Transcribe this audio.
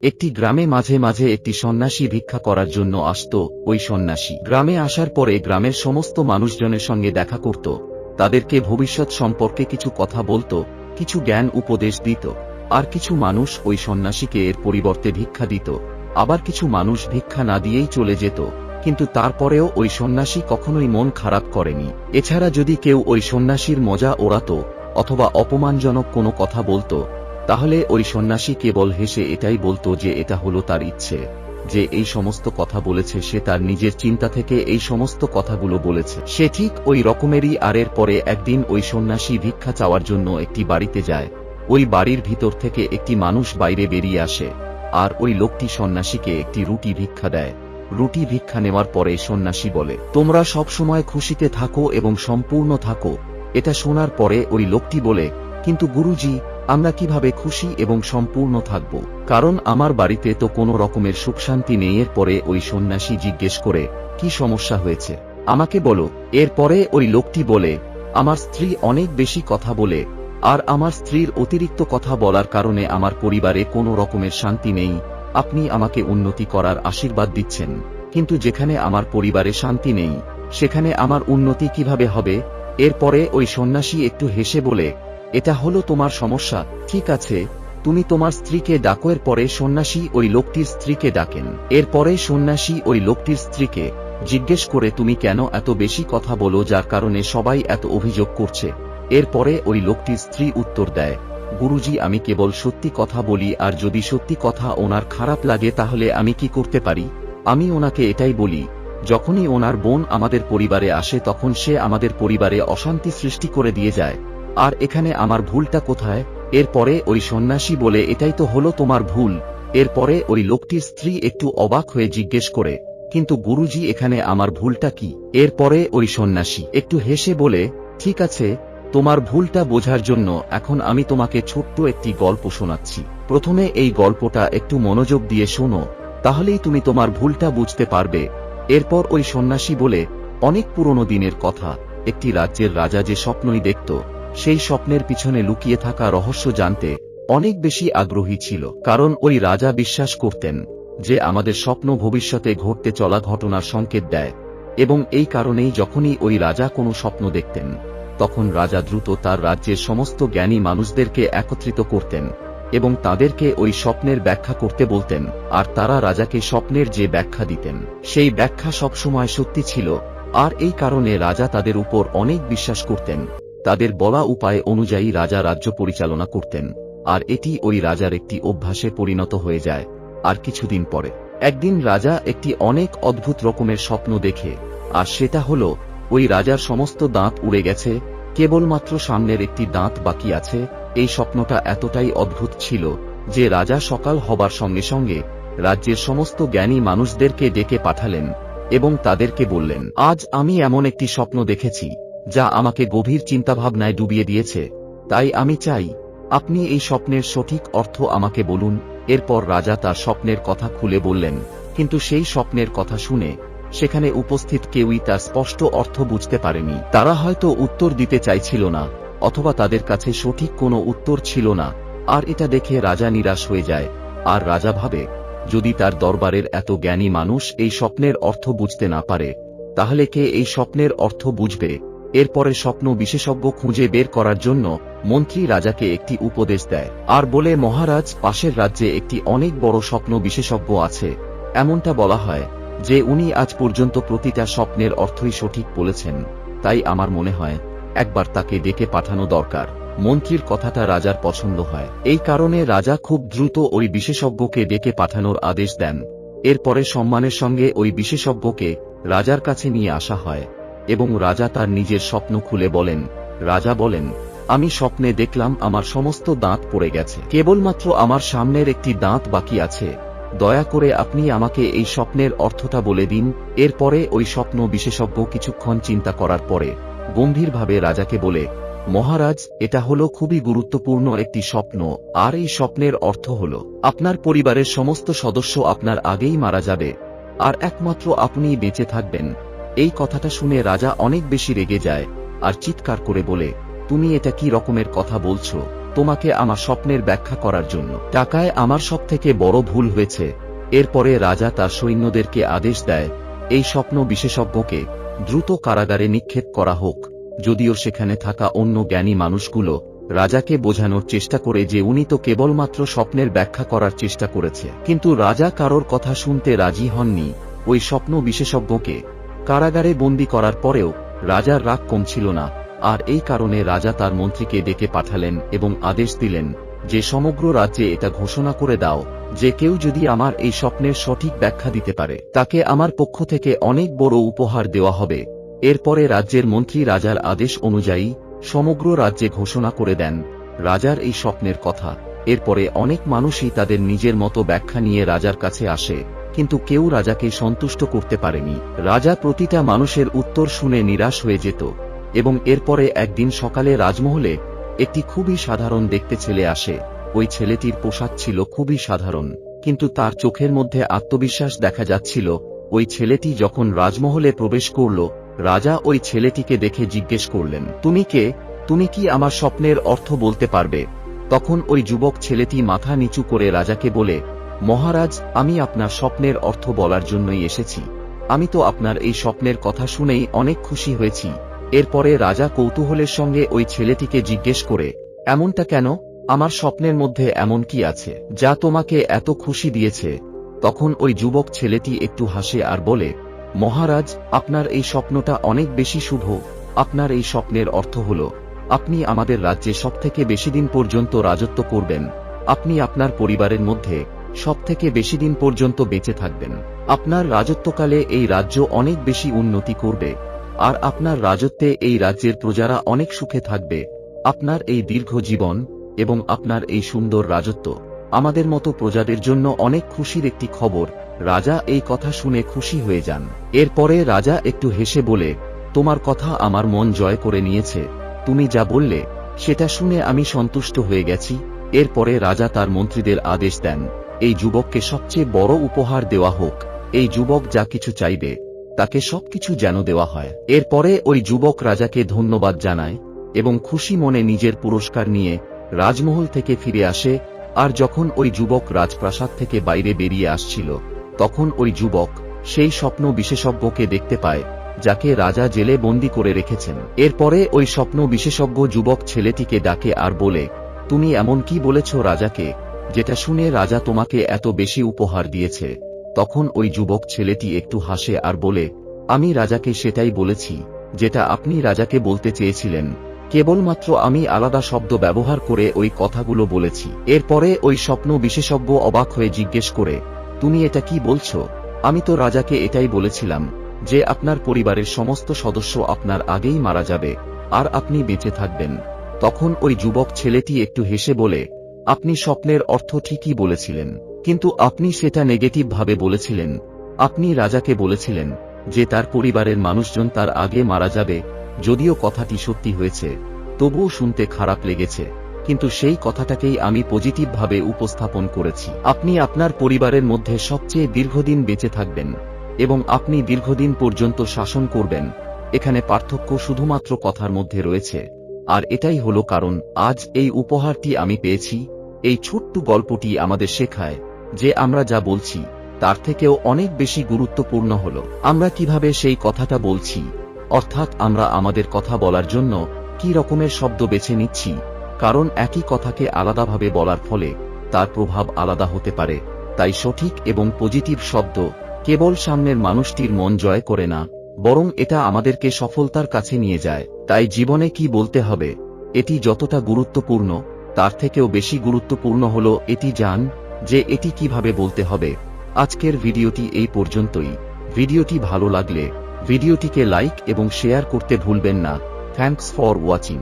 একটি গ্রামে মাঝে মাঝে একটি সন্ন্যাসী ভিক্ষা করার জন্য আসত। ওই সন্ন্যাসী গ্রামে আসার পরে গ্রামের সমস্ত মানুষজনের সঙ্গে দেখা করত, তাদেরকে ভবিষ্যৎ সম্পর্কে কিছু কথা বলত, কিছু জ্ঞান উপদেশ দিত। আর কিছু মানুষ ওই সন্ন্যাসীকে এর পরিবর্তে ভিক্ষা দিত, আবার কিছু মানুষ ভিক্ষা না দিয়েই চলে যেত। কিন্তু তারপরেও ওই সন্ন্যাসী কখনোই মন খারাপ করেনি। এছাড়া যদি কেউ ওই সন্ন্যাসীর মজা ওড়াত অথবা অপমানজনক কোনো কথা বলতো, তাহলে ওই সন্ন্যাসী কেবল হেসে এটাই বলতো যে এটা হলো তার ইচ্ছে, যে এই সমস্ত কথা বলেছে সে তার নিজের চিন্তা থেকে এই সমস্ত কথাগুলো বলেছে। সে ঠিক ওই রকমেরই। আর এর পরে একদিন ওই সন্ন্যাসী ভিক্ষা চাওয়ার জন্য একটি বাড়িতে যায়। ওই বাড়ির ভিতর থেকে একটি মানুষ বাইরে বেরিয়ে আসে, আর ওই লোকটি সন্ন্যাসীকে একটি রুটি ভিক্ষা দেয়। রুটি ভিক্ষা নেওয়ার পরে সন্ন্যাসী বলে, তোমরা সব সময় খুশিতে থাকো এবং সম্পূর্ণ থাকো। এটা শোনার পরে ওই লোকটি বলে, কিন্তু গুরুজি, আমরা কিভাবে খুশি এবং সম্পূর্ণ থাকব? কারণ আমার বাড়িতে তো কোনো রকমের সুখ শান্তি নেই। এর পরে ওই সন্ন্যাসী জিজ্ঞেস করে, কি সমস্যা হয়েছে আমাকে বলো। এরপরে ওই লোকটি বলে, আমার স্ত্রী অনেক বেশি কথা বলে, আর আমার স্ত্রীর অতিরিক্ত কথা বলার কারণে আমার পরিবারে কোনো রকমের শান্তি নেই। আপনি আমাকে উন্নতি করার আশীর্বাদ দিচ্ছেন, কিন্তু যেখানে আমার পরিবারে শান্তি নেই সেখানে আমার উন্নতি কিভাবে হবে? এরপরে ওই সন্ন্যাসী একটু হেসে বলে, এটা হলো তোমার সমস্যা, ঠিক আছে, তুমি তোমার স্ত্রীকে ডাকো। এর পরে সন্ন্যাসী ওই লোকটির স্ত্রীকে ডাকেন। এরপরে সন্ন্যাসী ওই লোকটির স্ত্রীকে জিজ্ঞেস করে, তুমি কেন এত বেশি কথা বলো যার কারণে সবাই এত অভিযোগ করছে? এরপরে ওই লোকটির স্ত্রী উত্তর দেয়, গুরুজি, আমি কেবল সত্যি কথা বলি, আর যদি সত্যি কথা ওনার খারাপ লাগে তাহলে আমি কি করতে পারি? আমি ওনাকে এটাই বলি, যখনই ওনার বোন আমাদের পরিবারে আসে তখন সে আমাদের পরিবারে অশান্তি সৃষ্টি করে দিয়ে যায়। আর এখানে আমার ভুলটা কোথায়? এরপরে ওই সন্ন্যাসী বলে, এটাই তো হলো তোমার ভুল। এরপরে ওই লোকটির স্ত্রী একটু অবাক হয়ে জিজ্ঞেস করে, কিন্তু গুরুজি, এখানে আমার ভুলটা কি? এরপরে ওই সন্ন্যাসী একটু হেসে বলে, ঠিক আছে, তোমার ভুলটা বোঝার জন্য এখন আমি তোমাকে ছোট্ট একটি গল্প শোনাচ্ছি। প্রথমে এই গল্পটা একটু মনোযোগ দিয়ে শোনো, তাহলেই তুমি তোমার ভুলটা বুঝতে পারবে। এরপর ওই সন্ন্যাসী বলে, অনেক পুরনো দিনের কথা, একটি রাজ্যের রাজা যে স্বপ্নই দেখত সেই স্বপ্নের পিছনে লুকিয়ে থাকা রহস্য জানতে অনেক বেশি আগ্রহী ছিল। কারণ ওই রাজা বিশ্বাস করতেন যে আমাদের স্বপ্ন ভবিষ্যতে ঘটতে চলা ঘটনার সংকেত দেয়, এবং এই কারণেই যখনই ওই রাজা কোনো স্বপ্ন দেখতেন তখন রাজা দ্রুত তার রাজ্যের সমস্ত জ্ঞানী মানুষদেরকে একত্রিত করতেন এবং তাদেরকে ওই স্বপ্নের ব্যাখ্যা করতে বলতেন। আর তারা রাজাকে স্বপ্নের যে ব্যাখ্যা দিতেন সেই ব্যাখ্যা সবসময় সত্যি ছিল। আর এই কারণে রাজা তাদের উপর অনেক বিশ্বাস করতেন। তাদের বলা উপায় অনুযায়ী রাজা রাজ্য পরিচালনা করতেন, আর এটি ওই রাজার একটি অভ্যাসে পরিণত হয়ে যায়। আর কিছুদিন পরে একদিন রাজা একটি অনেক অদ্ভুত রকমের স্বপ্ন দেখে, আর সেটা হলো ওই রাজার সমস্ত দাঁত উড়ে গেছে, কেবলমাত্র সামনের একটি দাঁত বাকি আছে। এই স্বপ্নটা এতটাই অদ্ভুত ছিল যে রাজা সকাল হবার সঙ্গে সঙ্গে রাজ্যের সমস্ত জ্ঞানী মানুষদেরকে ডেকে পাঠালেন এবং তাদেরকে বললেন, আজ আমি এমন একটি স্বপ্ন দেখেছি যা আমাকে গভীর চিন্তাভাবনায় ডুবিয়ে দিয়েছে। তাই আমি চাই আপনি এই স্বপ্নের সঠিক অর্থ আমাকে বলুন। এরপর রাজা তার স্বপ্নের কথা খুলে বললেন, কিন্তু সেই স্বপ্নের কথা শুনে সেখানে উপস্থিত কেউই তার স্পষ্ট অর্থ বুঝতে পারেনি। তারা হয়তো উত্তর দিতে চাইছিল না, অথবা তাদের কাছে সঠিক কোনো উত্তর ছিল না। আর এটা দেখে রাজা নিরাশ হয়ে যায়। আর রাজা ভাবে, যদি তার দরবারের এত জ্ঞানী মানুষ এই স্বপ্নের অর্থ বুঝতে না পারে, তাহলে কে এই স্বপ্নের অর্থ বুঝবে? এরপরে স্বপ্ন বিশেষজ্ঞ খুঁজে বের করার জন্য মন্ত্রী রাজাকে একটি উপদেশ দেয়, আর বলে, মহারাজ, পাশের রাজ্যে একটি অনেক বড় স্বপ্ন বিশেষজ্ঞ আছে। এমনটা বলা হয় যে উনি আজ পর্যন্ত প্রতিটা স্বপ্নের অর্থই সঠিক বলেছেন। তাই আমার মনে হয় একবার তাকে ডেকে পাঠানো দরকার। মন্ত্রীর কথাটা রাজার পছন্দ হয়, এই কারণে রাজা খুব দ্রুত ওই বিশেষজ্ঞকে ডেকে পাঠানোর আদেশ দেন। এরপরে সম্মানের সঙ্গে ওই বিশেষজ্ঞকে রাজার কাছে নিয়ে আসা হয় এবং রাজা তার নিজের স্বপ্ন খুলে বলেন। রাজা বলেন, আমি স্বপ্নে দেখলাম আমার সমস্ত দাঁত পড়ে গেছে, কেবলমাত্র আমার সামনের একটি দাঁত বাকি আছে। দয়া করে আপনি আমাকে এই স্বপ্নের অর্থটা বলে দিন। এরপরে ওই স্বপ্ন বিশেষজ্ঞ কিছুক্ষণ চিন্তা করার পরে গম্ভীরভাবে রাজাকে বলে, মহারাজ, এটা হলো খুবই গুরুত্বপূর্ণ একটি স্বপ্ন, আর এই স্বপ্নের অর্থ হলো আপনার পরিবারের সমস্ত সদস্য আপনার আগেই মারা যাবে, আর একমাত্র আপনিই বেঁচে থাকবেন। এই কথাটা শুনে রাজা অনেক বেশি রেগে যায় আর চিৎকার করে বলে, তুমি এটা কি রকমের কথা বলছো? তোমাকে আমার স্বপ্নের ব্যাখ্যা করার জন্য। টাকায় আমার সবথেকে বড় ভুল হয়েছে। এরপরে রাজা তার সৈন্যদেরকে আদেশ দেয়, এই স্বপ্ন বিশেষজ্ঞকে দ্রুত কারাগারে নিক্ষেপ করা হোক। যদিও সেখানে থাকা অন্য জ্ঞানী মানুষগুলো রাজাকে বোঝানোর চেষ্টা করে যে উনি তো কেবলমাত্র স্বপ্নের ব্যাখ্যা করার চেষ্টা করেছে, কিন্তু রাজা কারোর কথা শুনতে রাজি হননি। ওই স্বপ্ন বিশেষজ্ঞকে কারাগারে বন্দী করার পরেও রাজার রাগ কমছিল না, আর এই কারণে রাজা তার মন্ত্রীকে ডেকে পাঠালেন এবং আদেশ দিলেন যে সমগ্র রাজ্যে এটা ঘোষণা করে দাও যে কেউ যদি আমার এই স্বপ্নের সঠিক ব্যাখ্যা দিতে পারে তাকে আমার পক্ষ থেকে অনেক বড় উপহার দেওয়া হবে। এরপরে রাজ্যের মন্ত্রী রাজার আদেশ অনুযায়ী সমগ্র রাজ্যে ঘোষণা করে দেন রাজার এই স্বপ্নের কথা। এরপরে অনেক মানুষই তাদের নিজের মতো ব্যাখ্যা নিয়ে রাজার কাছে আসে, কিন্তু কেউ রাজাকে সন্তুষ্ট করতে পারেনি। রাজা প্রতিটা মানুষের উত্তর শুনে নিরাশ হয়ে যেত এবং এরপরে একদিন সকালে রাজমহলে একটি খুবই সাধারণ দেখতে ছেলে আসে। ওই ছেলেটির পোশাক ছিল খুবই সাধারণ, কিন্তু তার চোখের মধ্যে আত্মবিশ্বাস দেখা যাচ্ছিল। ওই ছেলেটি যখন রাজমহলে প্রবেশ করল, রাজা ওই ছেলেটিকে দেখে জিজ্ঞেস করলেন, তুমি কে? তুমি কি আমার স্বপ্নের অর্থ বলতে পারবে? তখন ওই যুবক ছেলেটি মাথা নিচু করে রাজাকে বলে, মহারাজ, আমি আপনার স্বপ্নের অর্থ বলার জন্যই এসেছি। আমি তো আপনার এই স্বপ্নের কথা শুনেই অনেক খুশি হয়েছি। এরপরে রাজা কৌতূহলের সঙ্গে ওই ছেলেটিকে জিজ্ঞেস করে, এমনটা কেন? আমার স্বপ্নের মধ্যে এমন কি আছে যা তোমাকে এত খুশি দিয়েছে? তখন ওই যুবক ছেলেটি একটু হাসে আর বলে, মহারাজ, আপনার এই স্বপ্নটা অনেক বেশি শুভ। আপনার এই স্বপ্নের অর্থ হল আপনি আমাদের রাজ্যে সবথেকে বেশি দিন পর্যন্ত রাজত্ব করবেন। আপনি আপনার পরিবারের মধ্যে সবথেকে বেশি দিন পর্যন্ত বেঁচে থাকবেন। আপনার রাজত্বকালে এই রাজ্য অনেক বেশি উন্নতি করবে, আর আপনার রাজত্বে এই রাজ্যের প্রজারা অনেক সুখে থাকবে। আপনার এই দীর্ঘ জীবন এবং আপনার এই সুন্দর রাজত্ব আমাদের মতো প্রজাদের জন্য অনেক খুশির একটি খবর। রাজা এই কথা শুনে খুশি হয়ে যান। এরপরে রাজা একটু হেসে বলে, তোমার কথা আমার মন জয় করে নিয়েছে। তুমি যা বললে সেটা শুনে আমি সন্তুষ্ট হয়ে গেছি। এরপরে রাজা তার মন্ত্রীদের আদেশ দেন, এই যুবককে সবচেয়ে বড় উপহার দেওয়া হোক। এই যুবক যা কিছু চাইবে তাকে সবকিছু যেন দেওয়া হয়। এরপরে ওই যুবক রাজাকে ধন্যবাদ জানায় এবং খুশি মনে নিজের পুরস্কার নিয়ে রাজমহল থেকে ফিরে আসে। আর যখন ওই যুবক রাজপ্রাসাদ থেকে বাইরে বেরিয়ে আসছিল, তখন ওই যুবক সেই স্বপ্ন বিশেষজ্ঞকে দেখতে পায় যাকে রাজা জেলে বন্দী করে রেখেছেন। এরপরে ওই স্বপ্ন বিশেষজ্ঞ যুবক ছেলেটিকে ডাকে আর বলে, তুমি এমন কি বলেছ রাজাকে যেটা শুনে রাজা তোমাকে এত বেশি উপহার দিয়েছে? তখন ওই যুবক ছেলেটি একটু হাসে আর বলে, আমি রাজাকে সেটাই বলেছি যেটা আপনি রাজাকে বলতে চেয়েছিলেন। কেবলমাত্র আমি আলাদা শব্দ ব্যবহার করে ওই কথাগুলো বলেছি। এরপরে ওই স্বপ্ন বিশেষজ্ঞ অবাক হয়ে জিজ্ঞেস করে, তুমি এটা কি বলছো? আমি তো রাজাকে এটাই বলেছিলাম যে আপনার পরিবারের সমস্ত সদস্য আপনার আগেই মারা যাবে আর আপনি বেঁচে থাকবেন। তখন ওই যুবক ছেলেটি একটু হেসে বলে, আপনি স্বপ্নের অর্থ ঠিকই বলেছিলেন, কিন্তু আপনি সেটা নেগেটিভ ভাবে বলেছিলেন। আপনি রাজাকে বলেছিলেন যে তার পরিবারের মানুষজন তার আগে মারা যাবে। যদিও কথাটি সত্যি হয়েছে, তবুও শুনতে খারাপ লেগেছে, কিন্তু সেই কথাটাকেই আমি পজিটিভ ভাবে উপস্থাপন করেছি। আপনি আপনার পরিবারের মধ্যে সবচেয়ে দীর্ঘদিন বেঁচে থাকবেন এবং আপনি দীর্ঘদিন পর্যন্ত শাসন করবেন। এখানে পার্থক্য শুধুমাত্র কথার মধ্যে রয়েছে, আর এটাই হলো কারণ আজ এই উপহারটি আমি পেয়েছি। এই ছোট্ট গল্পটি আমাদের শেখায় যে আমরা যা বলছি তার থেকেও অনেক বেশি গুরুত্বপূর্ণ হলো আমরা কিভাবে সেই কথাটা বলছি, অর্থাৎ আমরা আমাদের কথা বলার জন্য কি রকমের শব্দ বেছে নিচ্ছি। কারণ একই কথাকে আলাদাভাবে বলার ফলে তার প্রভাব আলাদা হতে পারে। তাই সঠিক এবং পজিটিভ শব্দ কেবল সামনের মানুষটির মন জয় করে না, বরং এটা আমাদেরকে সফলতার কাছে নিয়ে যায়। তাই জীবনে কি বলতে হবে এটি যতটা গুরুত্বপূর্ণ, তার থেকেও বেশি গুরুত্বপূর্ণ হলো এটি জান যে এটি কিভাবে বলতে হবে। আজকের ভিডিওটি এই পর্যন্তই। ভিডিওটি ভালো লাগলে ভিডিওটিকে লাইক এবং শেয়ার করতে ভুলবেন না। Thanks for watching.